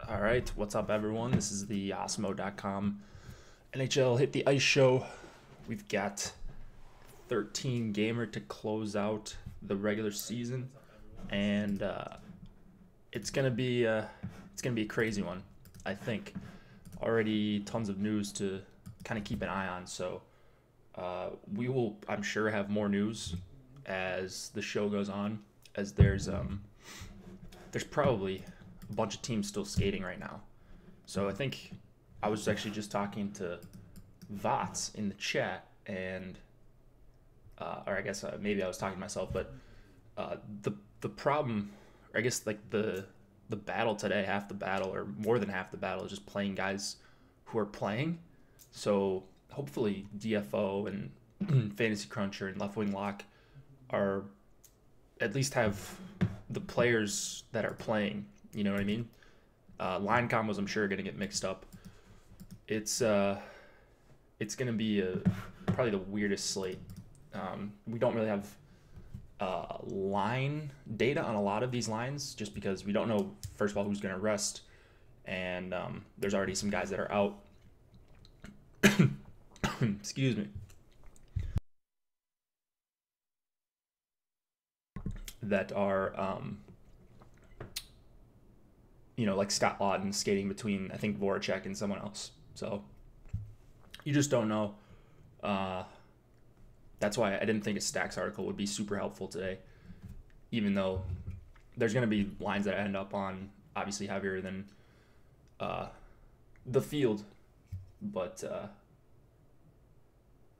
All right, what's up, everyone? This is the Osmo.com NHL Hit the Ice Show. We've got 13 gamer to close out the regular season, and it's gonna be a crazy one. I think already tons of news to kind of keep an eye on. So we will, I'm sure, have more news as the show goes on, as there's probably a bunch of teams still skating right now. So I think I was actually just talking to Vots in the chat, and or I guess maybe I was talking to myself, but the problem, or I guess like the battle today, half the battle or more than half the battle is just playing guys who are playing. So hopefully DFO and Fantasy Cruncher and Left Wing Lock are at least have the players that are playing. You know what I mean? Line combos, I'm sure, are gonna get mixed up. It's gonna be probably the weirdest slate. We don't really have line data on a lot of these lines, just because we don't know, first of all, who's gonna rest, and there's already some guys that are out. Excuse me. That are like Scott Lawton skating between, I think, Voracek and someone else. So you just don't know. That's why I didn't think a Stacks article would be super helpful today, even though there's going to be lines that I end up on obviously heavier than the field. But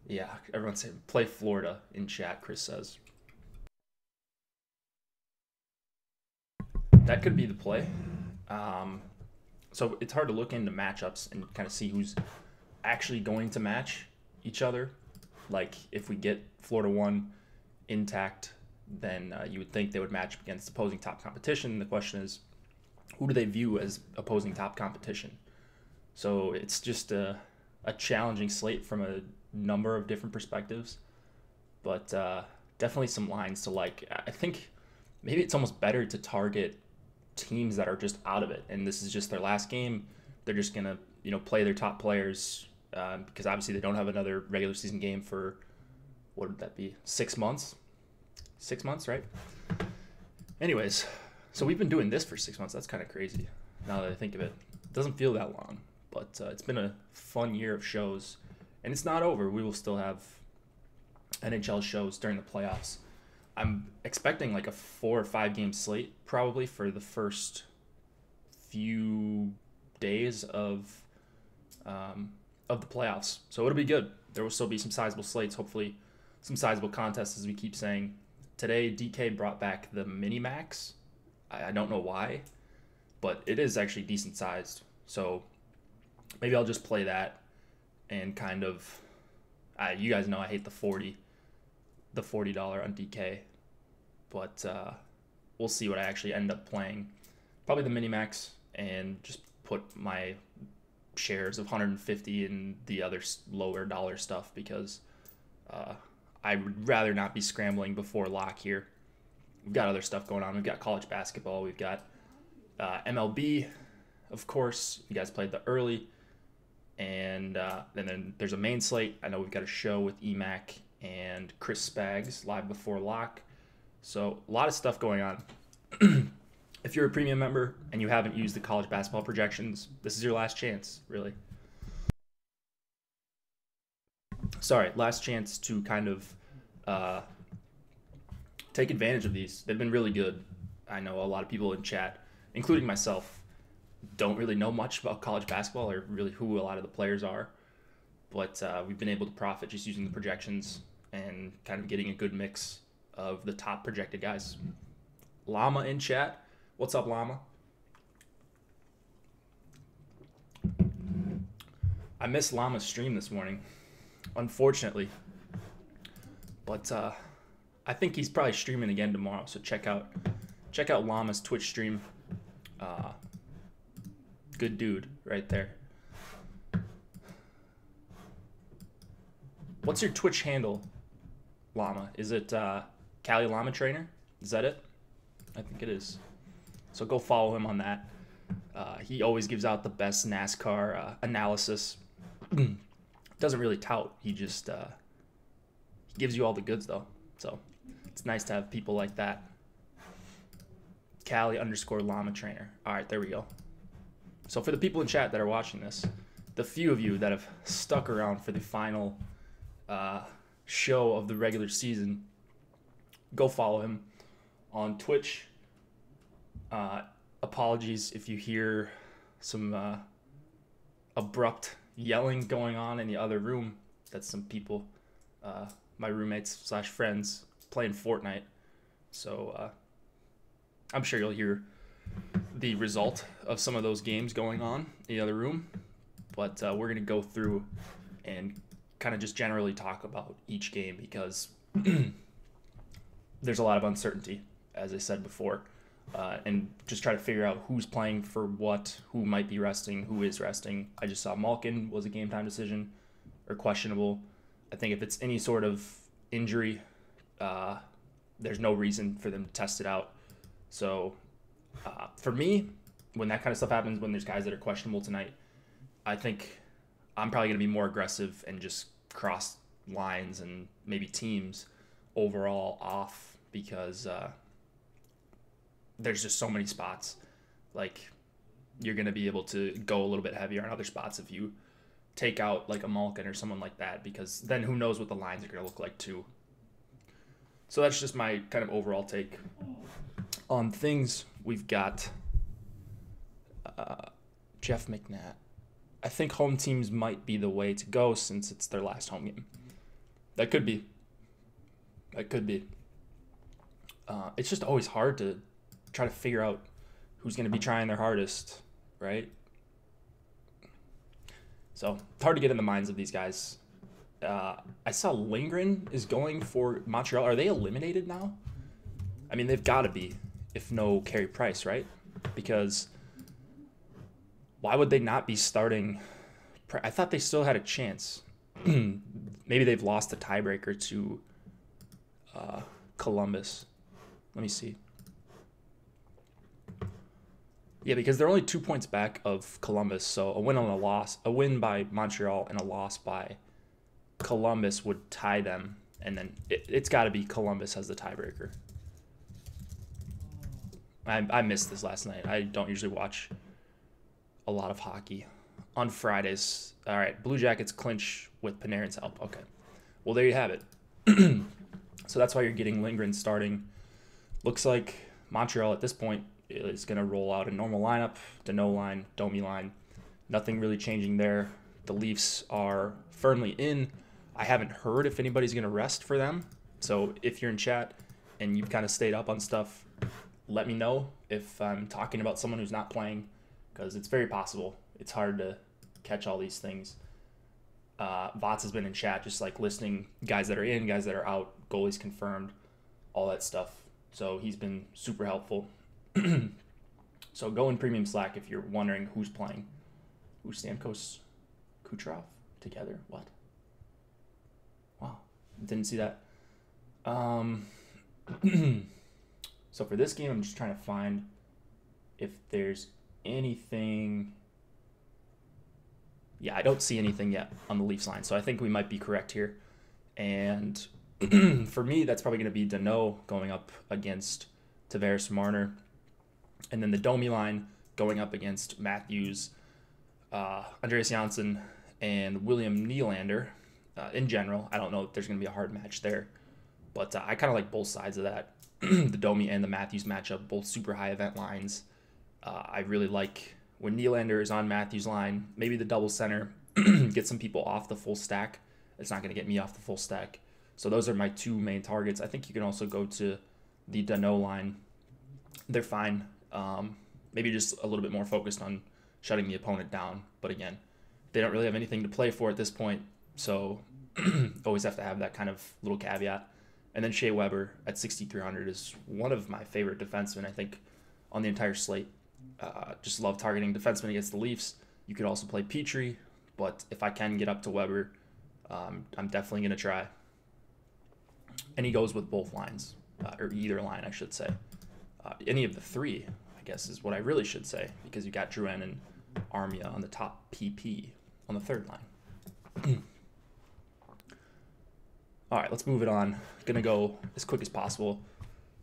yeah, everyone say play Florida in chat, Chris says. That could be the play. So it's hard to look into matchups and kind of see who's actually going to match each other. Like, if we get Florida 1 intact, then you would think they would match against opposing top competition. The question is, who do they view as opposing top competition? So it's just a challenging slate from a number of different perspectives, but definitely some lines to like. I think maybe it's almost better to target teams that are just out of it, and this is just their last game. They're just gonna play their top players, because obviously they don't have another regular season game for, what would that be, 6 months? 6 months, right? Anyways, so we've been doing this for 6 months. That's kind of crazy now that I think of it. It doesn't feel that long, but it's been a fun year of shows, and it's not over. We will still have NHL shows during the playoffs. I'm expecting like a 4 or 5 game slate probably for the first few days of the playoffs. So it'll be good. There will still be some sizable slates, hopefully some sizable contests, as we keep saying. Today, DK brought back the mini max. I don't know why, but it is actually decent sized. So maybe I'll just play that and kind of, you guys know I hate the $40 on DK, but we'll see what I actually end up playing. Probably the minimax, and just put my shares of 150 in the other lower dollar stuff, because I would rather not be scrambling before lock here. We've got other stuff going on. We've got college basketball. We've got MLB, of course. You guys played the early, and then there's a main slate. I know we've got a show with EMAC and Chris Spags live before lock. So a lot of stuff going on. If you're a premium member and you haven't used the college basketball projections, this is your last chance, really. Sorry, last chance to kind of take advantage of these. They've been really good. I know a lot of people in chat, including myself, don't really know much about college basketball or really who a lot of the players are. But we've been able to profit just using the projections and kind of getting a good mix of the top projected guys. Llama in chat. What's up, Llama? I missed Llama's stream this morning, unfortunately. But I think he's probably streaming again tomorrow, so check out Llama's Twitch stream. Good dude right there. What's your Twitch handle, Llama? Is it Cali Llama Trainer? Is that it? I think it is. So go follow him on that. He always gives out the best NASCAR analysis. Doesn't really tout. He just he gives you all the goods, though. So it's nice to have people like that. Cali_llama trainer. All right, there we go. So for the people in chat that are watching this, the few of you that have stuck around for the final show of the regular season, go follow him on Twitch. Apologies if you hear some abrupt yelling going on in the other room. That's some people, my roommates / friends, playing Fortnite. So I'm sure you'll hear the result of some of those games going on in the other room. But we're going to go through and kind of just generally talk about each game because there's a lot of uncertainty, as I said before. And just try to figure out who's playing for what, who might be resting, who is resting. I just saw Malkin was a game time decision or questionable. I think if it's any sort of injury, there's no reason for them to test it out. So for me, when that kind of stuff happens, when there's guys that are questionable tonight, I think I'm probably going to be more aggressive and just cross lines and maybe teams overall off because there's just so many spots. Like, you're going to be able to go a little bit heavier on other spots if you take out like a Malkin or someone like that, because then who knows what the lines are going to look like too. So that's just my kind of overall take on things. We've got Jeff McNatt. I think home teams might be the way to go since it's their last home game. That could be. It's just always hard to try to figure out who's going to be trying their hardest, right? So it's hard to get in the minds of these guys. I saw Lindgren is going for Montreal. Are they eliminated now? I mean, they've got to be, if no Carey Price, right? Because why would they not be starting? I thought they still had a chance. Maybe they've lost the tiebreaker to Columbus. Let me see. Yeah, because they're only 2 points back of Columbus, so a win by Montreal and a loss by Columbus would tie them, and then it's got to be Columbus as the tiebreaker. I missed this last night. I don't usually watch a lot of hockey on Fridays. All right, Blue Jackets clinch with Panarin's help. Okay, well, there you have it. So that's why you're getting Lindgren starting. Looks like Montreal at this point is going to roll out a normal lineup, Danault line, Domi line. Nothing really changing there. The Leafs are firmly in. I haven't heard if anybody's going to rest for them. So if you're in chat and you've kind of stayed up on stuff, let me know if I'm talking about someone who's not playing, because it's very possible. It's hard to catch all these things. Vots has been in chat just like listing guys that are in, guys that are out, goalies confirmed, all that stuff. So he's been super helpful. So go in premium Slack if you're wondering who's playing. Who's Stamkos, Kucherov together? What? Wow, didn't see that. So for this game, I'm just trying to find if there's anything. Yeah, I don't see anything yet on the Leafs line, so I think we might be correct here. And for me, that's probably going to be Danault going up against Tavares Marner. And then the Domi line going up against Matthews, Andreas Janssen, and William Nylander. In general, I don't know if there's going to be a hard match there, but I kind of like both sides of that. The Domi and the Matthews matchup, both super high event lines. I really like when Nylander is on Matthews' line, maybe the double center, get some people off the full stack. It's not going to get me off the full stack. So those are my two main targets. I think you can also go to the Danault line. They're fine. Maybe just a little bit more focused on shutting the opponent down. But again, they don't really have anything to play for at this point. So always have to have that kind of little caveat. And then Shea Weber at 6,300 is one of my favorite defensemen, I think, on the entire slate. Just love targeting defensemen against the Leafs. You could also play Petrie, but if I can get up to Weber, I'm definitely going to try. And he goes with both lines, or either line, I should say. Any of the three. guess is what I really should say, because you got Drouin and Armia on the top PP on the third line. All right, let's move it on. Gonna go as quick as possible.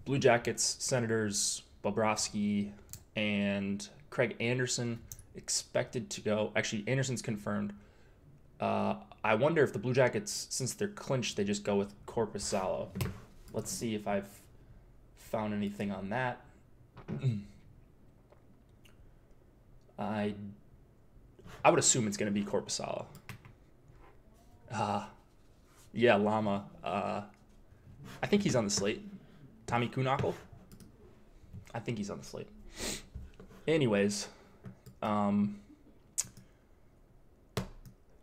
Blue Jackets, Senators, Bobrovsky, and Craig Anderson expected to go. Actually, Anderson's confirmed. I wonder if the Blue Jackets, since they're clinched, they just go with Korpisalo. Let's see if I've found anything on that. I would assume it's going to be Korpisalo. Yeah, Llama. I think he's on the slate. Tommy Kuhnackel? I think he's on the slate. Anyways,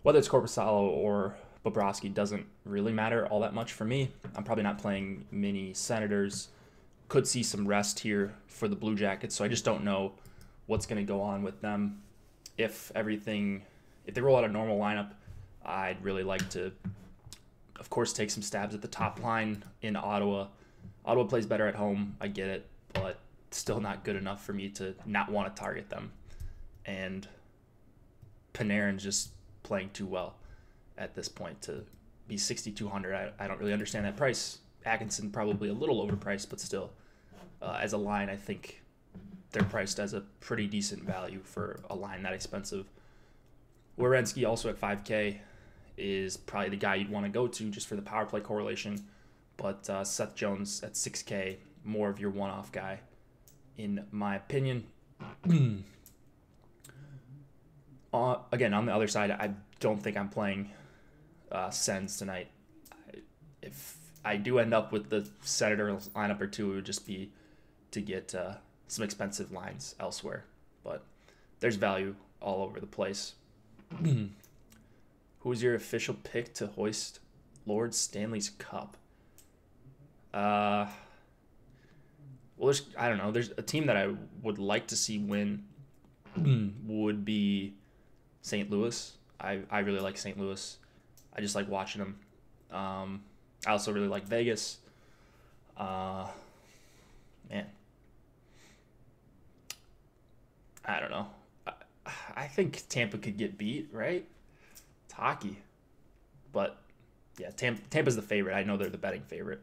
whether it's Korpisalo or Bobrovsky doesn't really matter all that much for me. I'm probably not playing many Senators. Could see some rest here for the Blue Jackets, so I just don't know what's going to go on with them. If they roll out a normal lineup, I'd really like to, of course, take some stabs at the top line in Ottawa. Ottawa plays better at home, I get it, but still not good enough for me to not want to target them. And Panarin's just playing too well at this point to be 6,200. I don't really understand that price. Atkinson probably a little overpriced, but still, as a line, I think they're priced as a pretty decent value for a line that expensive. Werenski, also at 5K, is probably the guy you'd want to go to just for the power play correlation. But Seth Jones at 6K, more of your one-off guy, in my opinion. Again, on the other side, I don't think I'm playing Sens tonight. If I do end up with the Senator lineup or two, it would just be to get some expensive lines elsewhere. But there's value all over the place. Who's your official pick to hoist Lord Stanley's Cup? Well, I don't know. There's a team that I would like to see win would be St. Louis. I really like St. Louis. I just like watching them. I also really like Vegas. Man, I don't know. I think Tampa could get beat, right? It's hockey. But, yeah, Tampa's the favorite. I know they're the betting favorite.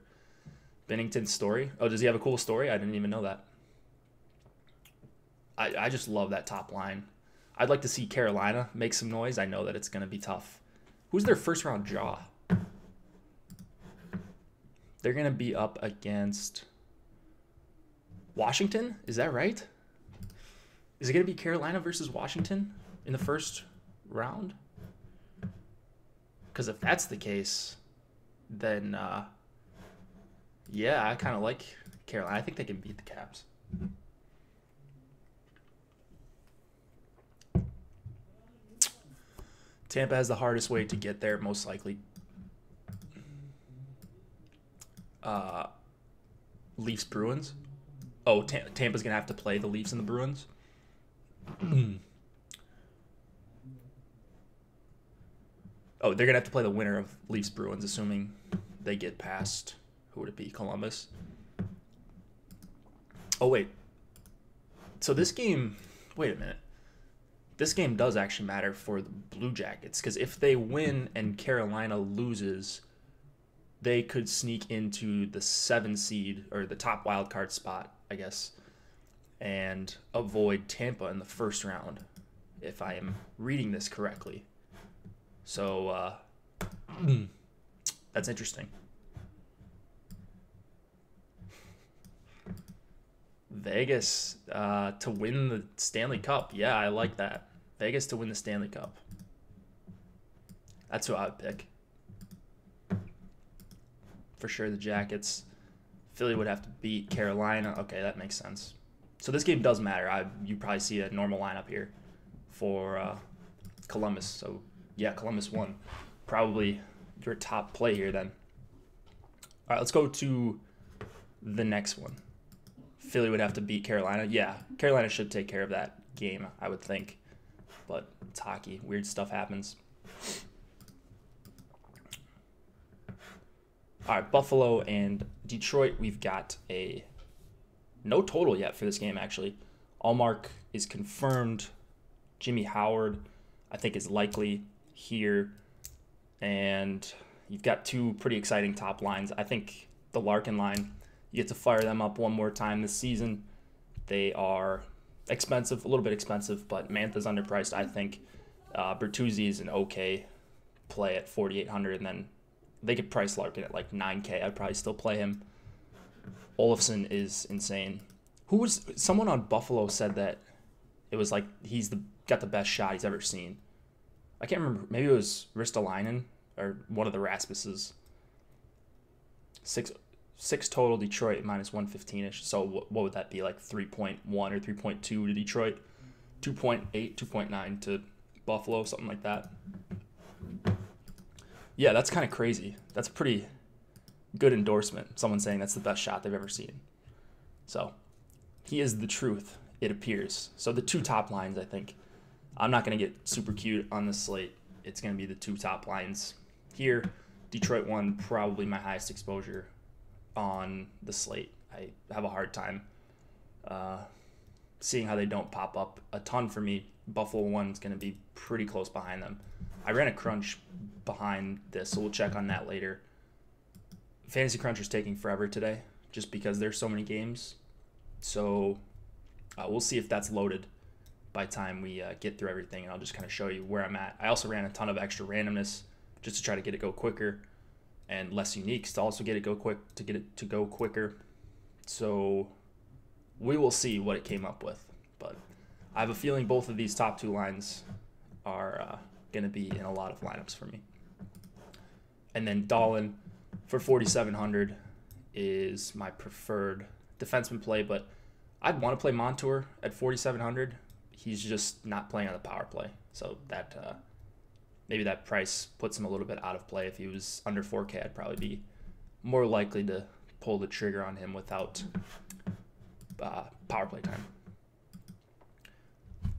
Bennington's story. Oh, does he have a cool story? I didn't even know that. I just love that top line. I'd like to see Carolina make some noise. I know that it's going to be tough. Who's their first-round draw? They're going to be up against Washington? Is that right? Is it going to be Carolina versus Washington in the first round? Because if that's the case, then, yeah, I kind of like Carolina. I think they can beat the Caps. Tampa has the hardest way to get there, most likely. Leafs Bruins. Oh, Tampa's gonna have to play the Leafs and the Bruins. Oh, they're gonna have to play the winner of Leafs Bruins, assuming they get past. Who would it be? Columbus. Oh wait. So this game. Wait a minute. This game does actually matter for the Blue Jackets, because if they win and Carolina loses, they could sneak into the 7 seed, or the top wild card spot, I guess, and avoid Tampa in the first round, if I am reading this correctly. So, that's interesting. Vegas to win the Stanley Cup. Yeah, I like that. Vegas to win the Stanley Cup. That's who I would pick. For sure, the Jackets. Philly would have to beat Carolina. Okay, that makes sense. So this game does matter. You probably see a normal lineup here for Columbus. So, yeah, Columbus won. Probably your top play here then. All right, let's go to the next one. Philly would have to beat Carolina. Yeah, Carolina should take care of that game, I would think. But it's hockey. Weird stuff happens. All right, Buffalo and Detroit. We've got no total yet for this game, actually. Allmark is confirmed. Jimmy Howard, I think, is likely here. And you've got two pretty exciting top lines. I think the Larkin line, you get to fire them up one more time this season. They are expensive, a little bit expensive, but Mantha's underpriced, I think. Bertuzzi is an okay play at 4,800, and then they could price Larkin at like 9K. I'd probably still play him. Olofsson is insane. Someone on Buffalo said that it was like got the best shot he's ever seen. I can't remember. Maybe it was Ristolainen or one of the Rasmuses. Six total Detroit minus 115-ish. So what would that be, like 3.1 or 3.2 to Detroit? 2.8, 2.9 to Buffalo, something like that. Yeah, that's kind of crazy. That's a pretty good endorsement. Someone saying that's the best shot they've ever seen. So he is the truth, it appears. So the two top lines, I think. I'm not going to get super cute on this slate. It's going to be the two top lines here. Detroit one, probably my highest exposure on the slate. I have a hard time seeing how they don't pop up a ton for me. Buffalo one's going to be pretty close behind them. I ran a crunch behind this, so we'll check on that later. Fantasy Cruncher's taking forever today just because there's so many games. So we'll see if that's loaded by the time we get through everything, and I'll just kind of show you where I'm at. I also ran a ton of extra randomness just to try to get it go quicker, and less uniques to also get it go quicker. So we will see what it came up with, but I have a feeling both of these top two lines are going to be in a lot of lineups for me. And then Dahlin for 4,700 is my preferred defenseman play, but I'd want to play Montour at 4,700. He's just not playing on the power play, so that maybe that price puts him a little bit out of play. If he was under 4K, I'd probably be more likely to pull the trigger on him without power play time.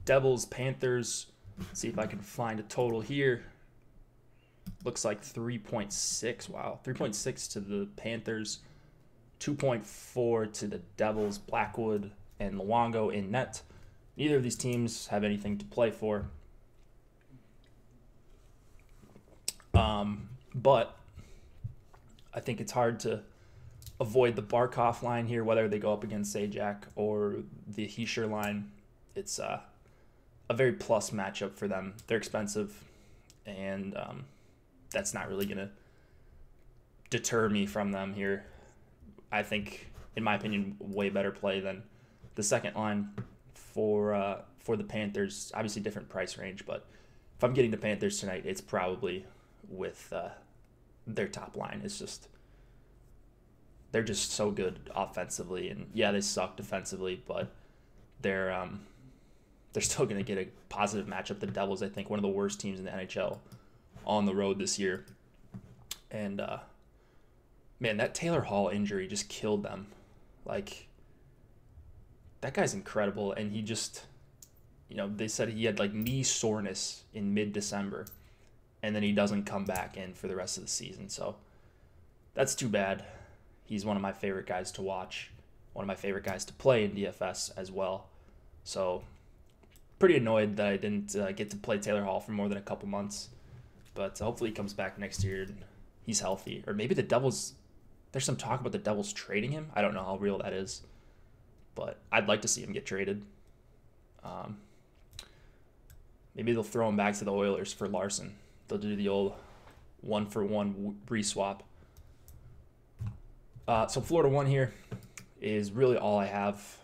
Devils, Panthers. See if I can find a total here. Looks like 3.6. Wow, 3.6 to the Panthers, 2.4 to the Devils. Blackwood and Luongo in net. Neither of these teams have anything to play for. But I think it's hard to avoid the Barkov line here, whether they go up against Zajac or the Hischier line. It's a very plus matchup for them. They're expensive, and that's not really going to deter me from them here. I think, in my opinion, way better play than the second line for the Panthers. Obviously, different price range, but if I'm getting the Panthers tonight, it's probably with their top line. It's just they're just so good offensively, and yeah, they suck defensively, but they're still going to get a positive matchup. The Devils, I think, one of the worst teams in the NHL on the road this year, and man, that Taylor Hall injury just killed them. Like, that guy's incredible, and he just, they said he had like knee soreness in mid-December, and then he doesn't come back in for the rest of the season. So that's too bad. He's one of my favorite guys to watch, one of my favorite guys to play in DFS as well. So pretty annoyed that I didn't get to play Taylor Hall for more than a couple months, but hopefully he comes back next year and he's healthy. Or maybe the Devils, there's some talk about the Devils trading him. I don't know how real that is, but I'd like to see him get traded. Maybe they'll throw him back to the Oilers for Larson. They'll do the old 1-for-1 re-swap. So Florida 1 here is really all I have.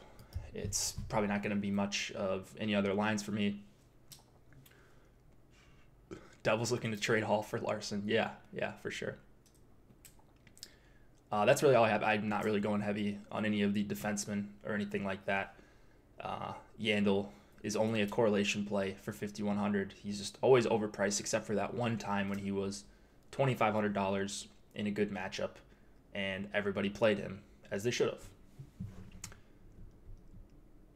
It's probably not going to be much of any other lines for me. Devils looking to trade Hall for Larson. Yeah, for sure. That's really all I have. I'm not really going heavy on any of the defensemen or anything like that. Yandel is only a correlation play for 5,100. He's just always overpriced, except for that one time when he was $2,500 in a good matchup, and everybody played him as they should have.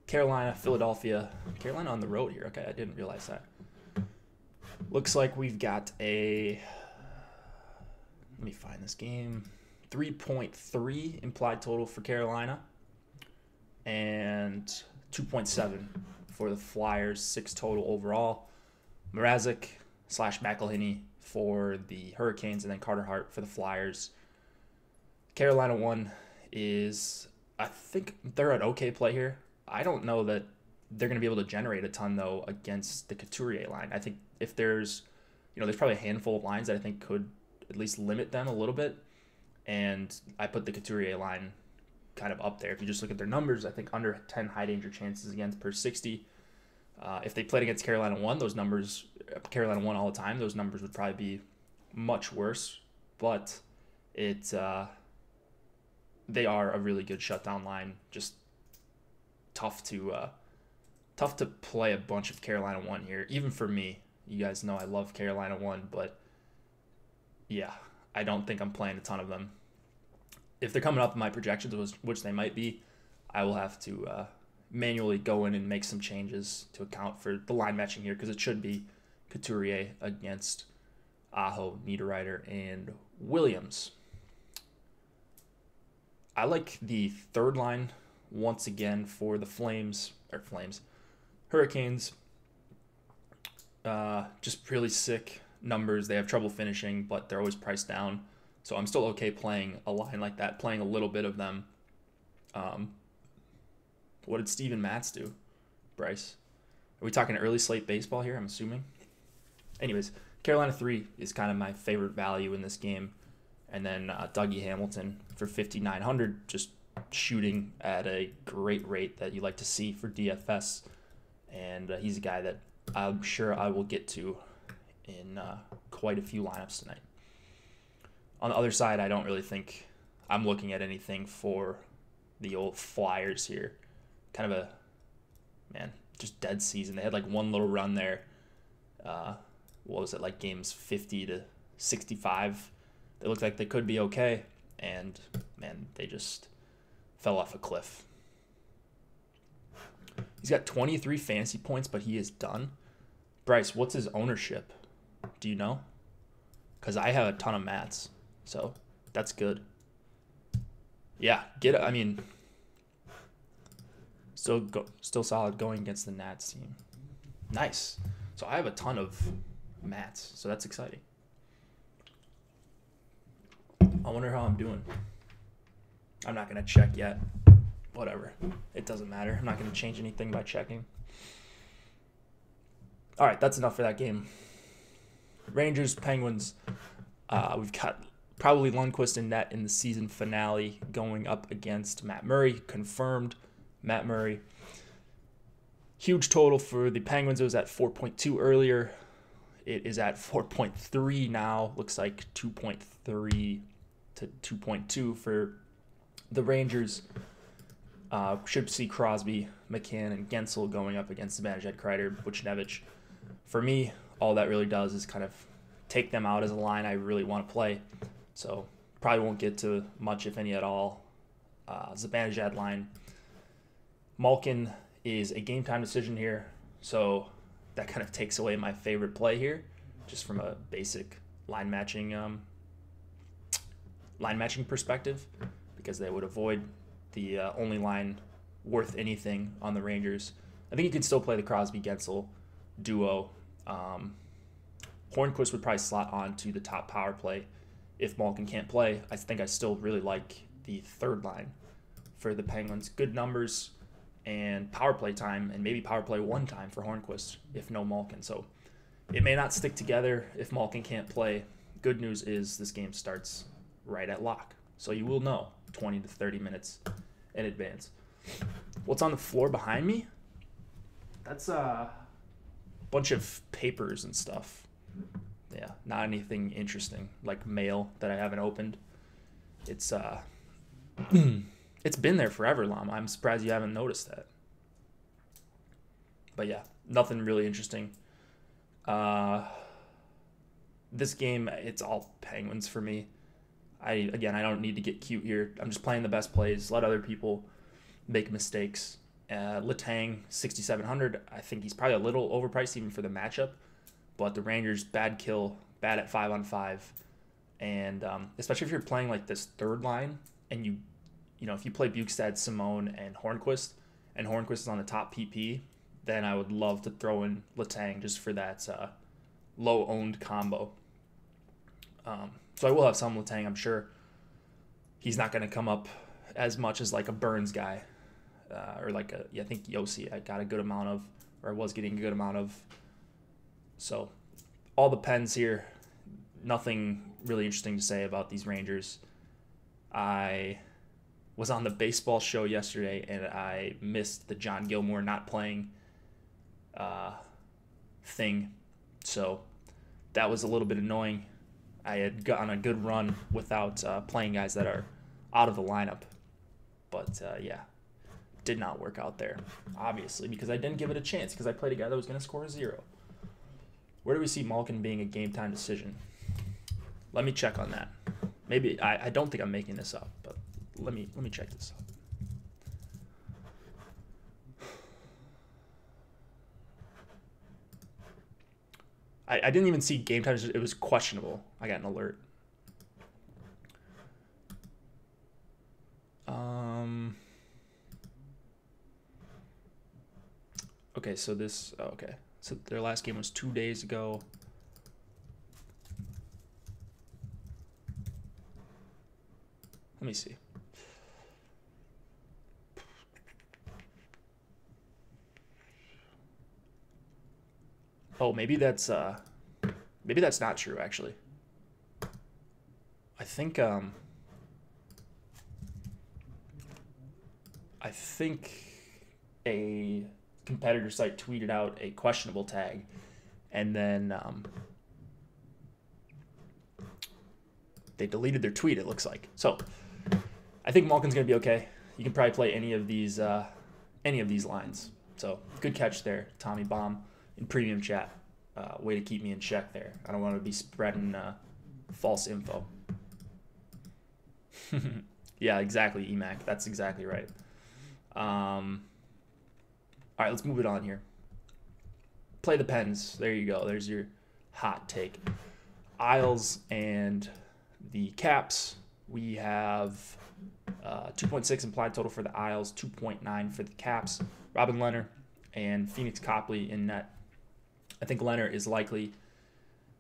Carolina, Philadelphia. Carolina on the road here. Okay, I didn't realize that. Looks like we've got let me find this game. 3.3 implied total for Carolina, and 2.7 for the Flyers, 6 total overall. Mrazek / McElhinney for the Hurricanes, and then Carter Hart for the Flyers. Carolina 1 is, I think they're an okay play here. I don't know that they're going to be able to generate a ton, though, against the Couturier line. I think if there's probably a handful of lines that I think could at least limit them a little bit. And I put the Couturier line kind of up there. If you just look at their numbers, I think under 10 high danger chances against per 60. If they played against Carolina 1, those numbers, Carolina 1 all the time, those numbers would probably be much worse. But they are a really good shutdown line. Just tough to play a bunch of Carolina 1 here, even for me. You guys know I love Carolina 1, but yeah, I don't think I'm playing a ton of them. If they're coming up in my projections, which they might be, I will have to manually go in and make some changes to account for the line matching here, because it should be Couturier against Aho, Niederreiter, and Williams. I like the third line once again for the Hurricanes. Just really sick numbers. They have trouble finishing, but they're always priced down. So I'm still okay playing a line like that, playing a little bit of them. What did Steven Matz do, Bryce? Are we talking early slate baseball here, I'm assuming? Anyways, Carolina 3 is kind of my favorite value in this game. And then Dougie Hamilton for 5,900, just shooting at a great rate that you like to see for DFS. And he's a guy that I'm sure I will get to in quite a few lineups tonight. On the other side, I don't really think I'm looking at anything for the old Flyers here. Kind of just dead season. They had like one little run there. What was it, like games 50 to 65? They looked like they could be okay, and man, they just fell off a cliff. He's got 23 fantasy points, but he is done. Bryce, what's his ownership? Do you know? Because I have a ton of mats, so that's good. Yeah, still solid going against the Nats team. Nice. So I have a ton of mats, so that's exciting. I wonder how I'm doing. I'm not going to check yet. Whatever. It doesn't matter. I'm not going to change anything by checking. All right, that's enough for that game. Rangers, Penguins. We've got probably Lundqvist in net in the season finale going up against Matt Murray. Confirmed Matt Murray. Huge total for the Penguins. It was at 4.2 earlier. It is at 4.3 now. Looks like 2.3 to 2.2 for the Rangers. Should see Crosby, McCann, and Gensel going up against Zibanejad, Kreider, Buchnevich. For me, all that really does is kind of take them out as a line I really want to play. So probably won't get to much, if any at all. Zibanejad line. Malkin is a game time decision here, so that kind of takes away my favorite play here, just from a basic line matching perspective, because they would avoid the only line worth anything on the Rangers. I think you could still play the Crosby-Gensel duo. Hornquist would probably slot on to the top power play if Malkin can't play. I think I still really like the third line for the Penguins. Good numbers and power play time, and maybe power play one time for Hornquist if no Malkin. So it may not stick together if Malkin can't play. Good news is this game starts right at lock, so you will know 20 to 30 minutes in advance. What's on the floor behind me? That's a bunch of papers and stuff. Yeah, not anything interesting, like mail that I haven't opened. It's it's been there forever, Llama. I'm surprised you haven't noticed that. But yeah, nothing really interesting. This game, it's all Penguins for me. I don't need to get cute here. I'm just playing the best plays. Let other people make mistakes. Letang, 6,700. I think he's probably a little overpriced even for the matchup. But the Rangers, bad kill, bad at 5-on-5. And especially if you're playing like this third line, and you know, if you play Bukestad, Simone, and Hornquist, and Hornquist is on the top PP, then I would love to throw in Letang just for that low-owned combo. So I will have some Letang. I'm sure he's not going to come up as much as like a Burns guy or like I think Yossi I got a good amount of, or I was getting a good amount of. So all the pens here, nothing really interesting to say about these Rangers. I was on the baseball show yesterday and I missed the John Gilmore not playing thing. So that was a little bit annoying. I had gotten a good run without playing guys that are out of the lineup. But yeah, did not work out there, obviously, because I didn't give it a chance because I played a guy that was going to score a 0. Where do we see Malkin being a game time decision? Let me check on that. Maybe I don't think I'm making this up, but let me check this out. I didn't even see game time. It was questionable. I got an alert. Okay, so this. Oh, okay, so their last game was 2 days ago. Let me see. Oh, maybe that's not true actually. I think a competitor site tweeted out a questionable tag, and then they deleted their tweet, it looks like. So I think Malkin's gonna be okay. You can probably play any of these lines. So good catch there, Tommy Bomb in premium chat. Way to keep me in check there. I don't want to be spreading false info. Yeah, exactly, EMAC. That's exactly right. All right, let's move it on here. Play the Pens. There you go. There's your hot take. Isles and the Caps. We have 2.6 implied total for the Isles, 2.9 for the Caps. Robin Lehner and Phoenix Copley in net. I think Lehner is likely.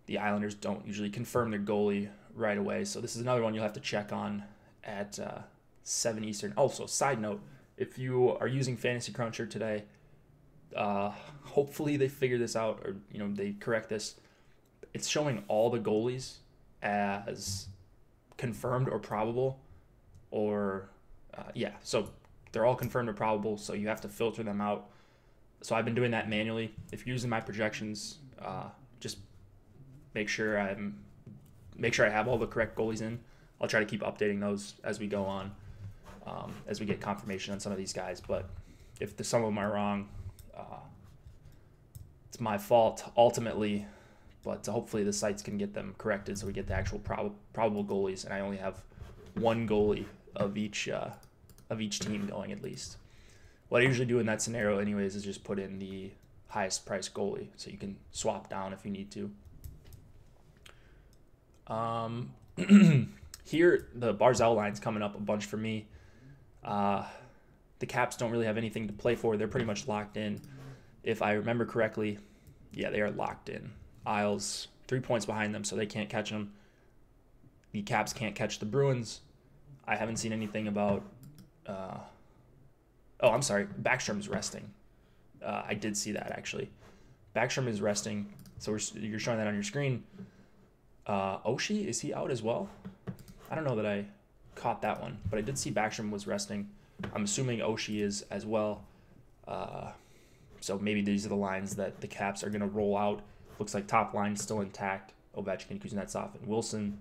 The Islanders don't usually confirm their goalie right away, so this is another one you'll have to check on at 7 Eastern. Also, side note, if you are using Fantasy Cruncher today, hopefully they figure this out, or they correct this. It's showing all the goalies as confirmed or probable, or so they're all confirmed or probable, so you have to filter them out. So I've been doing that manually. If you're using my projections, just make sure I have all the correct goalies in. I'll try to keep updating those as we go on, as we get confirmation on some of these guys. But if some of them are wrong, it's my fault ultimately. But hopefully the sites can get them corrected so we get the actual probable goalies, and I only have one goalie of each team going at least. What I usually do in that scenario anyways is just put in the highest price goalie, so you can swap down if you need to. Here, the Barzal line's coming up a bunch for me. The Caps don't really have anything to play for. They're pretty much locked in. If I remember correctly, yeah, they are locked in. Isles 3 points behind them, so they can't catch them. The Caps can't catch the Bruins. I haven't seen anything about... Oh, I'm sorry. Backstrom's resting. I did see that, actually. Backstrom is resting, so you're showing that on your screen. Oshie, is he out as well? I don't know that I caught that one, but I did see Backstrom was resting. I'm assuming Oshie is as well. So maybe these are the lines that the Caps are going to roll out. Looks like top line still intact. Ovechkin, Kuznetsov, and Wilson.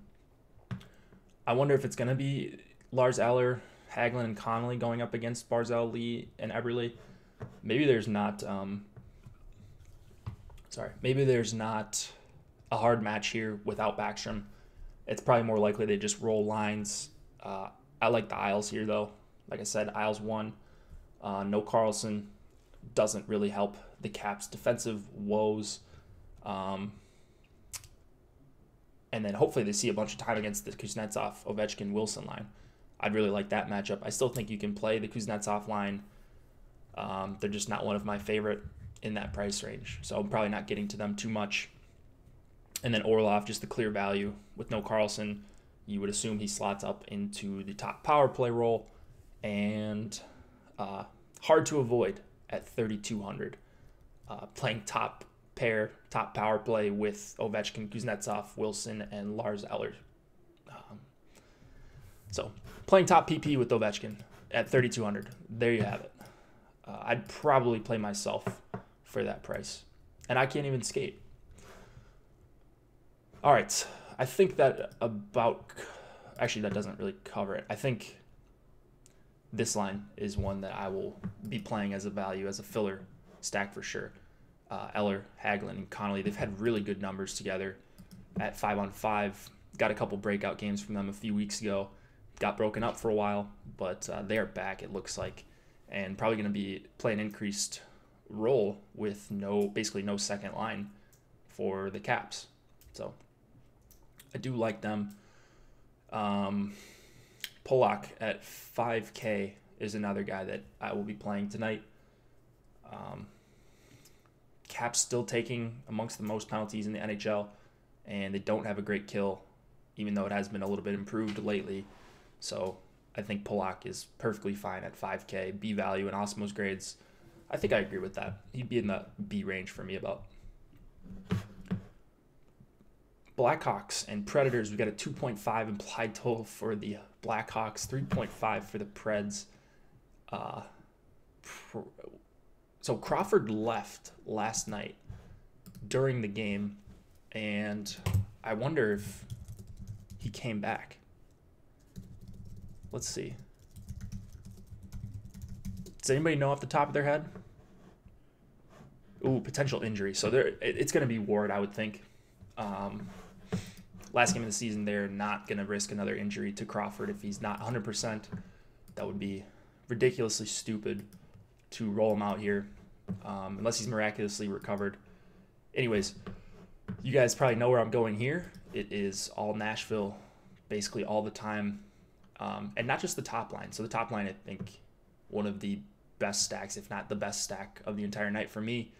I wonder if it's going to be Lars Eller, Hagelin, and Connolly going up against Barzal, Lee, and Eberle. Maybe there's not... maybe there's not a hard match here without Backstrom. It's probably more likely they just roll lines. I like the Isles here, though. Like I said, Isles 1. No Carlson doesn't really help the Caps' defensive woes. And then hopefully they see a bunch of time against the Kuznetsov, Ovechkin, Wilson line. I'd really like that matchup. I still think you can play the Kuznetsov line They're just not one of my favorite in that price range, so I'm probably not getting to them too much. And then Orlov, just the clear value with no Karlsson. You would assume he slots up into the top power play role, and hard to avoid at 3,200. Playing top power play with Ovechkin, Kuznetsov, Wilson, and Lars Eller. So playing top PP with Ovechkin at 3,200. There you have it. I'd probably play myself for that price, and I can't even skate. All right, I think that actually that doesn't really cover it. I think this line is one that I will be playing as a value, as a filler stack for sure. Eller, Hagelin, and Connolly, they've had really good numbers together at 5-on-5. Got a couple breakout games from them a few weeks ago. Got broken up for a while, but they're back, it looks like, and probably going to be play an increased role with basically no second line for the Caps. So I do like them. Polak at 5K is another guy that I will be playing tonight. Caps still taking amongst the most penalties in the NHL, and they don't have a great kill, even though it has been a little bit improved lately. So I think Polak is perfectly fine at 5K. B value and Osmos grades. I think I agree with that. He'd be in the B range for me about. Blackhawks and Predators, we got a 2.5 implied total for the Blackhawks, 3.5 for the Preds. So Crawford left last night during the game, and I wonder if he came back. Let's see. Does anybody know off the top of their head? Ooh, potential injury. So it's going to be Ward, I would think. Last game of the season, they're not going to risk another injury to Crawford if he's not 100%. That would be ridiculously stupid to roll him out here, unless he's miraculously recovered. Anyways, you guys probably know where I'm going here. It is all Nashville, basically all the time, and not just the top line. So the top line, I think, one of the best stacks, if not the best stack of the entire night for me.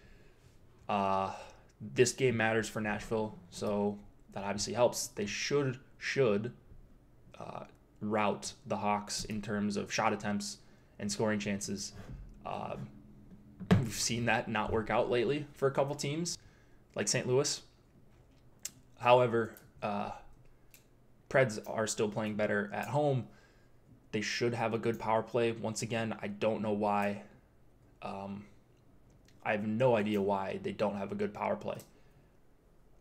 This game matters for Nashville, so that obviously helps. They should rout the Hawks in terms of shot attempts and scoring chances. We've seen that not work out lately for a couple teams, like St. Louis. However, Preds are still playing better at home. They should have a good power play. Once again, I don't know why. I have no idea why they don't have a good power play.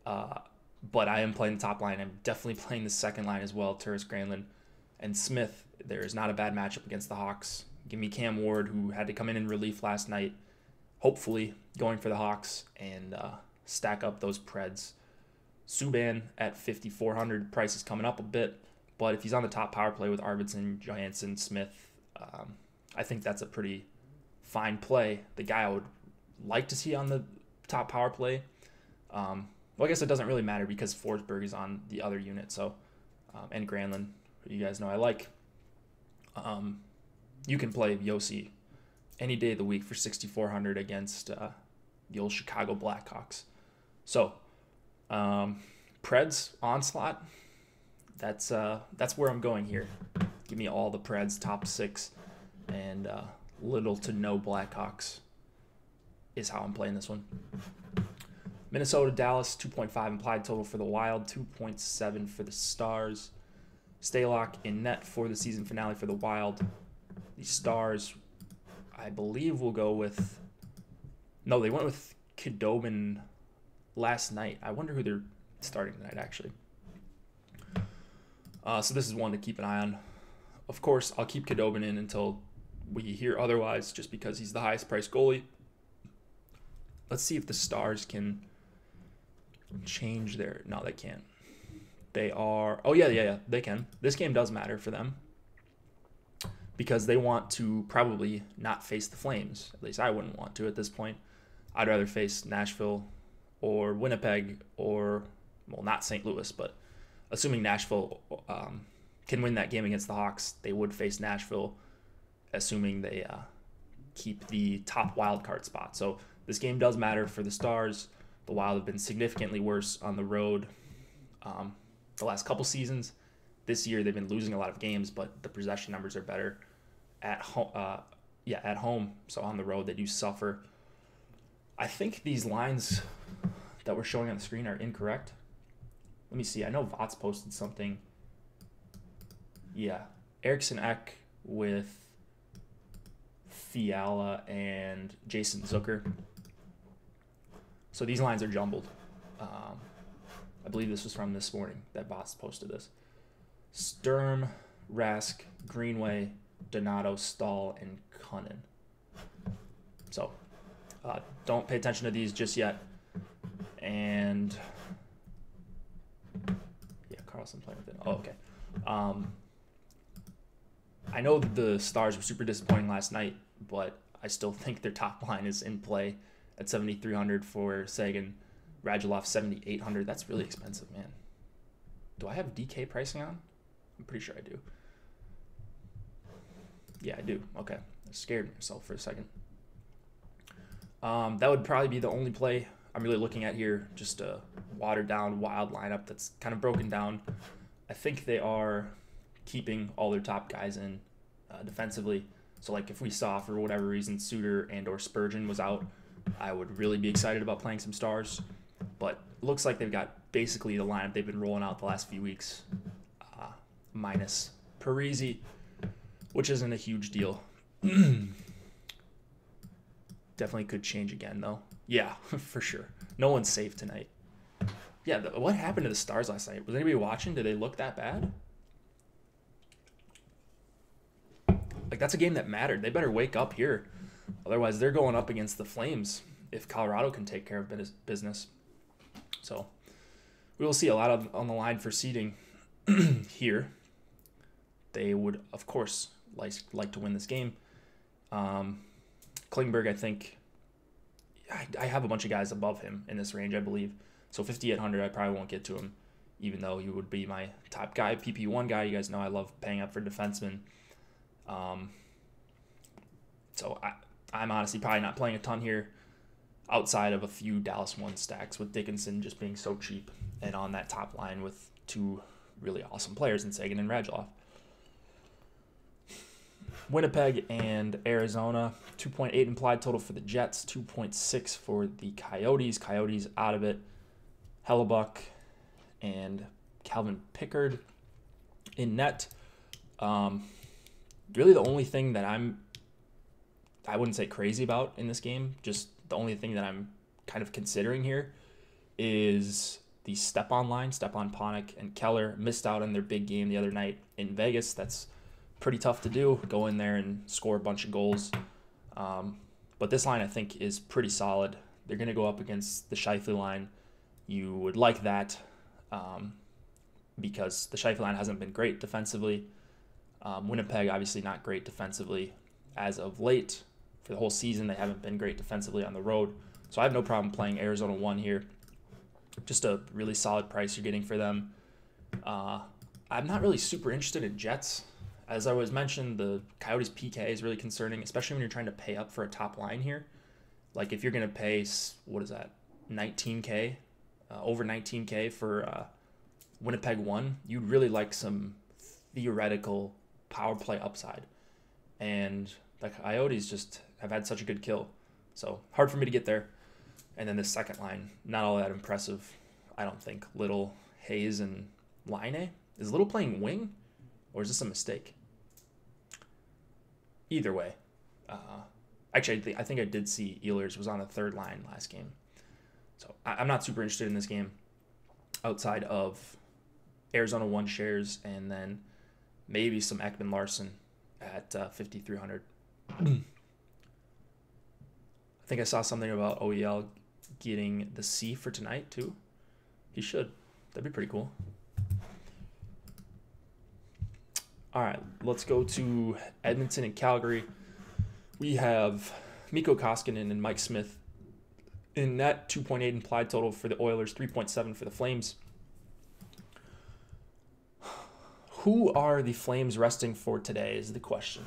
But I am playing the top line. I'm definitely playing the second line as well, Turris, Granlund, and Smith. There is not a bad matchup against the Hawks. Give me Cam Ward, who had to come in relief last night, hopefully going for the Hawks, and stack up those Preds. Subban at 5,400. Price is coming up a bit, but if he's on the top power play with Arvidsson, Johansson, Smith, I think that's a pretty fine play. The guy I would like to see on the top power play. Well, I guess it doesn't really matter because Forsberg is on the other unit, so and Granlund, who you guys know I like. You can play Yossi any day of the week for 6,400 against the old Chicago Blackhawks. So, Preds onslaught. That's where I'm going here. Give me all the Preds top 6, and little to no Blackhawks is how I'm playing this one. Minnesota, Dallas, 2.5 implied total for the Wild, 2.7 for the Stars. Stalock in net for the season finale for the Wild. The Stars, I believe, will go with... No, they went with Khudobin last night. I wonder who they're starting tonight, actually. So this is one to keep an eye on. Of course, I'll keep Khudobin in until we hear otherwise, just because he's the highest priced goalie. Let's see if the Stars can change their... No, they can't. They are... Oh, yeah, they can. This game does matter for them because they want to probably not face the Flames. At least I wouldn't want to at this point. I'd rather face Nashville or Winnipeg or, well, not St. Louis, but assuming Nashville can win that game against the Hawks, they would face Nashville, assuming they keep the top wild card spot. So this game does matter for the Stars. The Wild have been significantly worse on the road the last couple seasons. This year they've been losing a lot of games, but the possession numbers are better at home. At home. So on the road they do suffer. I think these lines that we're showing on the screen are incorrect. Let me see. I know Vots posted something. Yeah, Eriksson Ek with Fiala and Jason Zucker. So these lines are jumbled. I believe this was from this morning that Vots posted this. Sturm, Rask, Greenway, Donato, Stahl, and Cunnin. So don't pay attention to these just yet. And yeah, Carlson playing with it. Oh, okay. I know the Stars were super disappointing last night, but I still think their top line is in play at 7,300 for Sagan. Radulov 7,800. That's really expensive, man. Do I have DK pricing on? I'm pretty sure I do. Yeah, I do. Okay. I scared myself for a second. That would probably be the only play I'm really looking at here. Just a watered down Wild lineup that's kind of broken down. I think they are keeping all their top guys in defensively. So like if we saw for whatever reason Suter and or Spurgeon was out, I would really be excited about playing some Stars. But it looks like they've got basically the lineup they've been rolling out the last few weeks, minus Parise, which isn't a huge deal. Definitely could change again, though. Yeah, for sure. No one's safe tonight. Yeah, what happened to the Stars last night? Was anybody watching? Did they look that bad? Like, that's a game that mattered. They better wake up here. Otherwise, they're going up against the Flames if Colorado can take care of business. So we will see a lot on the line for seeding here. They would, of course, like to win this game. Klingberg, I think, I have a bunch of guys above him in this range, I believe. So 5,800, I probably won't get to him, even though he would be my top guy, PP1 guy. You guys know I love paying up for defensemen. So I'm honestly probably not playing a ton here outside of a few Dallas 1 stacks with Dickinson just being so cheap and on that top line with two really awesome players in Sagan and Radulov. Winnipeg and Arizona, 2.8 implied total for the Jets, 2.6 for the Coyotes. Coyotes out of it. Hellebuck and Calvin Pickard in net. Really the only thing that I wouldn't say crazy about in this game, just the only thing that I'm kind of considering here is the Stepan line. Stepan, Panik, and Keller missed out on their big game the other night in Vegas. That's pretty tough to do, go in there and score a bunch of goals. But this line, I think, is pretty solid. They're going to go up against the Scheifele line. You would like that because the Scheifele line hasn't been great defensively. Winnipeg, obviously not great defensively as of late. For the whole season, they haven't been great defensively on the road. So I have no problem playing Arizona 1 here. Just a really solid price you're getting for them. I'm not really super interested in Jets. As I was mentioned, the Coyotes PK is really concerning, especially when you're trying to pay up for a top line here. Like if you're going to pay, what is that, 19K, over 19K for Winnipeg 1, you'd really like some theoretical power play upside. And the Coyotes just have had such a good kill. So hard for me to get there. And then the second line, not all that impressive, I don't think. Little, Hayes, and Laine. Is Little playing wing? Or is this a mistake? Either way. Actually, I think I did see Ehlers was on the third line last game. So I'm not super interested in this game outside of Arizona 1 shares and then maybe some Ekman Larson at 5,300. I think I saw something about OEL getting the C for tonight too. He should. That'd be pretty cool. All right, let's go to Edmonton and Calgary. We have Mikko Koskinen and Mike Smith in net, 2.8 implied total for the Oilers, 3.7 for the Flames. Who are the Flames resting for today is the question.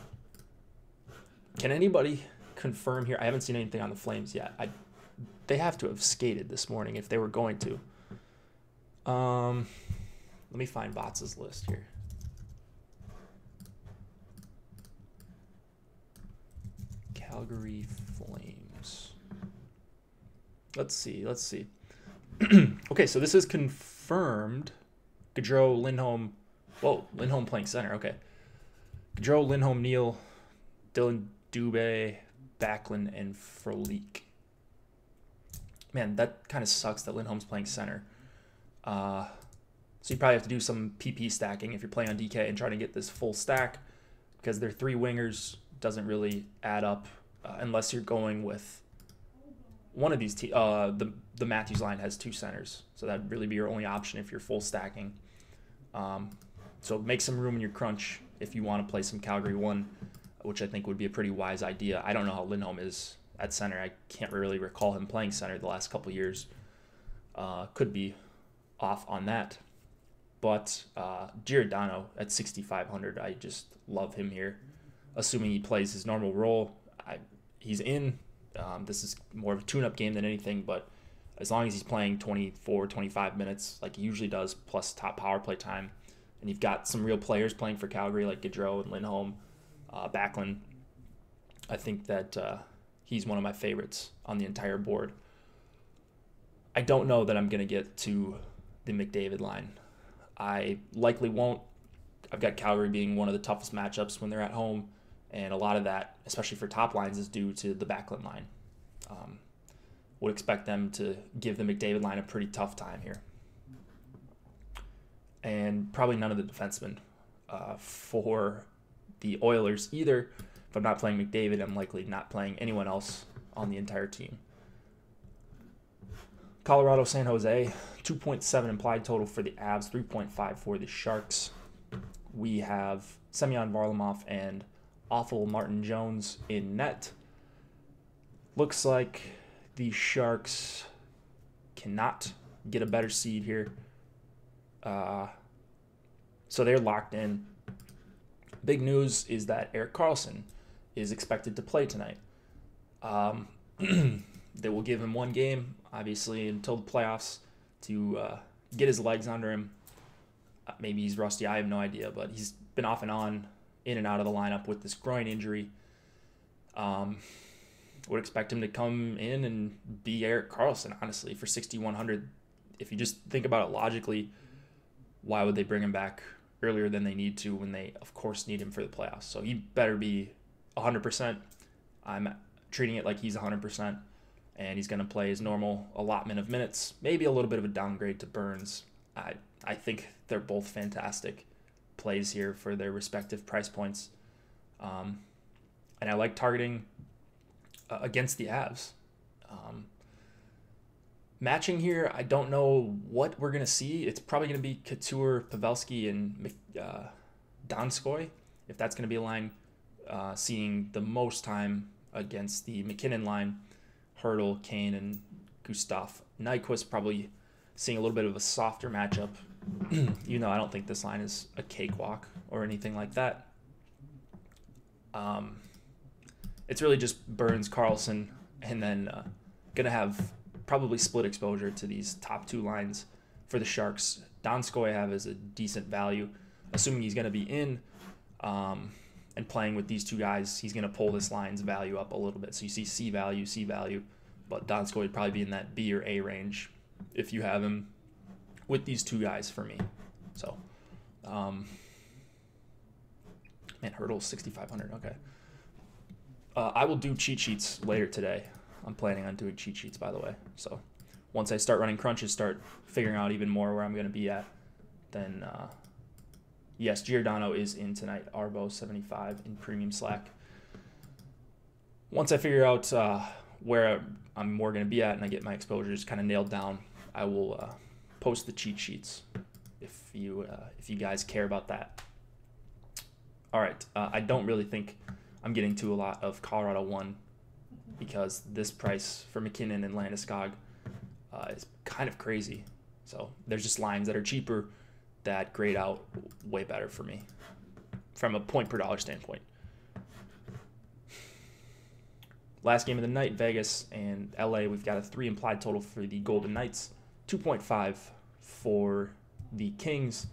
Can anybody confirm here. I haven't seen anything on the Flames yet. They have to have skated this morning if they were going to. Let me find Bots' list here. Calgary Flames. Let's see. Okay, so this is confirmed. Gaudreau, Lindholm. Whoa, Lindholm playing center. Okay. Gaudreau, Lindholm, Neal, Dylan Dubé, Backlund, and Frolik. Man, that kind of sucks that Lindholm's playing center. So you probably have to do some PP stacking if you're playing on DK and trying to get this full stack, because their 3 wingers doesn't really add up unless you're going with one of these. The Matthews line has 2 centers, so that'd really be your only option if you're full stacking. So make some room in your crunch if you want to play some Calgary 1, which I think would be a pretty wise idea. I don't know how Lindholm is at center. I can't really recall him playing center the last couple years. Could be off on that. But Giordano at 6,500, I just love him here. Assuming he plays his normal role, he's in. This is more of a tune-up game than anything, but as long as he's playing 24, 25 minutes like he usually does, plus top power play time, and you've got some real players playing for Calgary like Gaudreau and Lindholm, Backlund, I think that he's one of my favorites on the entire board. I don't know that I'm going to get to the McDavid line. I likely won't. I've got Calgary being one of the toughest matchups when they're at home, and a lot of that, especially for top lines, is due to the Backlund line. Would expect them to give the McDavid line a pretty tough time here. And probably none of the defensemen for the Oilers either. If I'm not playing McDavid, I'm likely not playing anyone else on the entire team. Colorado, San Jose, 2.7 implied total for the Avs, 3.5 for the Sharks. We have Semyon Varlamov and awful Martin Jones in net. Looks like the Sharks cannot get a better seed here. So they're locked in. Big news is that Erik Karlsson is expected to play tonight. They will give him 1 game, obviously, until the playoffs to get his legs under him. Maybe he's rusty, I have no idea, but he's been off and on, in and out of the lineup with this groin injury. Would expect him to come in and be Erik Karlsson, honestly, for 6,100. If you just think about it logically, why would they bring him back earlier than they need to when they, of course, need him for the playoffs? So he better be 100%. I'm treating it like he's 100%. And he's going to play his normal allotment of minutes. Maybe a little bit of a downgrade to Burns. I think they're both fantastic plays here for their respective price points. And I like targeting against the Avs. Matching here, I don't know what we're going to see. It's probably going to be Couture, Pavelski, and Donskoy, if that's going to be a line. Seeing the most time against the McKinnon line. Hurdle, Kane, and Gustav Nyquist probably seeing a little bit of a softer matchup. You know, I don't think this line is a cakewalk or anything like that. It's really just Burns, Karlsson, and then going to have probably split exposure to these top 2 lines for the Sharks. Donskoy I have as a decent value, assuming he's going to be in. And playing with these 2 guys, he's going to pull this line's value up a little bit. So you see C value, but Donskoy would probably be in that B or A range if you have him with these 2 guys for me. So, man, Hurdle's 6,500. Okay. I will do cheat sheets later today. I'm planning on doing cheat sheets, by the way. So once I start running crunches, start figuring out even more where I'm going to be at, then yes, Giordano is in tonight. Arbo 75 in premium slack. Once I figure out where I'm more going to be at and I get my exposures kind of nailed down, I will post the cheat sheets if you guys care about that. All right, I don't really think I'm getting to a lot of Colorado 1 because this price for McKinnon and Landeskog is kind of crazy. So there's just lines that are cheaper that grade out way better for me from a point per dollar standpoint. Last game of the night, Vegas and LA. We've got a 3 implied total for the Golden Knights, 2.5 for the Kings.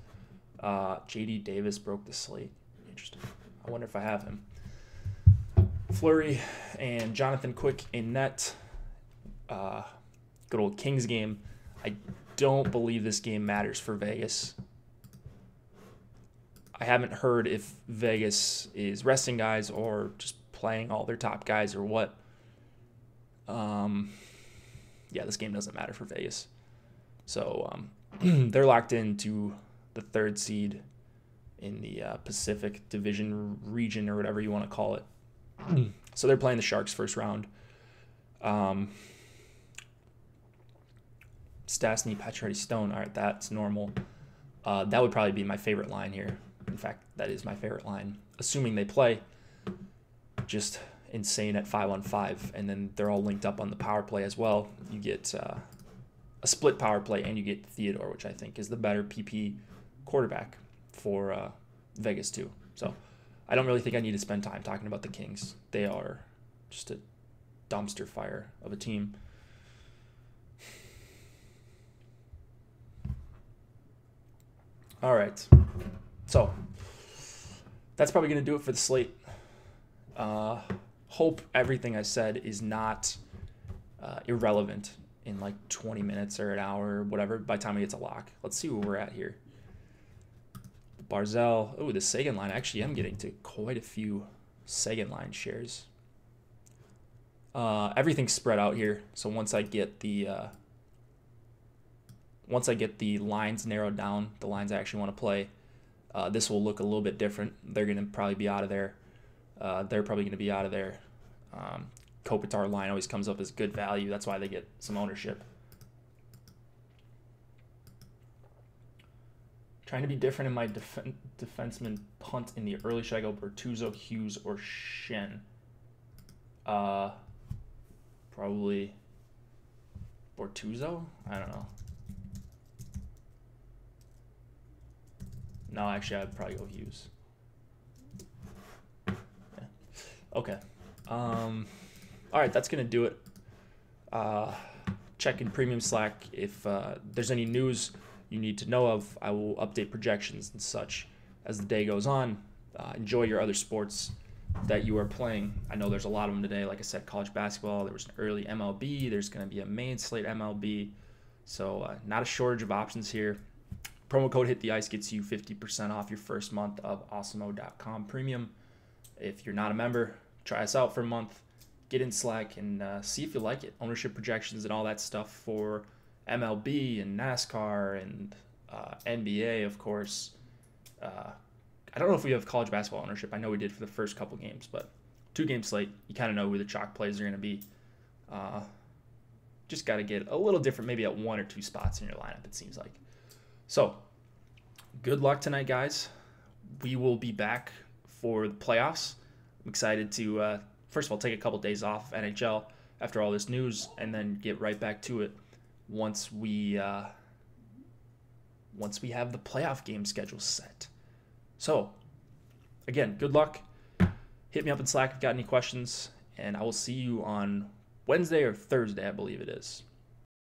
J.D. Davis broke the slate. Interesting. I wonder if I have him. Fleury and Jonathan Quick in net. Good old Kings game. I don't believe this game matters for Vegas. I haven't heard if Vegas is resting guys or just playing all their top guys or what. Yeah, this game doesn't matter for Vegas. So they're locked into the 3rd seed in the Pacific Division region or whatever you want to call it. So they're playing the Sharks first round. Stastny, Pacioretty, Stone. All right, that's normal. That would probably be my favorite line here. In fact, that is my favorite line. Assuming they play, just insane at 5-on-5, and then they're all linked up on the power play as well. You get a split power play, and you get Theodore, which I think is the better PP quarterback for Vegas too. So I don't really think I need to spend time talking about the Kings. They are just a dumpster fire of a team. All right. So that's probably going to do it for the slate. Hope everything I said is not irrelevant in like 20 minutes or an hour or whatever by the time we get to lock. Let's see where we're at here. Barzell. Oh, the Sagan line. Actually, I'm getting to quite a few Sagan line shares. Everything's spread out here. So once I get the lines narrowed down, the lines I actually want to play, this will look a little bit different. They're going to probably be out of there. They're probably going to be out of there. Kopitar line always comes up as good value. That's why they get some ownership. Trying to be different in my defenseman punt in the early. Should I go Bertuzzo, Hughes, or Shen? Probably Bertuzzo? I don't know. No, actually, I'd probably go Hughes. Yeah. Okay. All right, that's going to do it. Check in Premium Slack. If there's any news you need to know of, I will update projections and such as the day goes on. Enjoy your other sports that you are playing. I know there's a lot of them today. Like I said, college basketball. There was an early MLB. There's going to be a main slate MLB. So not a shortage of options here. Promo code Hit the Ice gets you 50% off your first month of awesemo.com Premium. If you're not a member, try us out for a month. Get in Slack and see if you like it. Ownership projections and all that stuff for MLB and NASCAR and NBA, of course. I don't know if we have college basketball ownership. I know we did for the first couple games, but 2-game slate, you kind of know who the chalk plays are going to be. Just got to get a little different, maybe at 1 or 2 spots in your lineup, it seems like. So, good luck tonight, guys. We will be back for the playoffs. I'm excited to, first of all, take a couple days off NHL after all this news, and then get right back to it once we have the playoff game schedule set. So, again, good luck. Hit me up in Slack if you've got any questions, and I will see you on Wednesday or Thursday, I believe it is.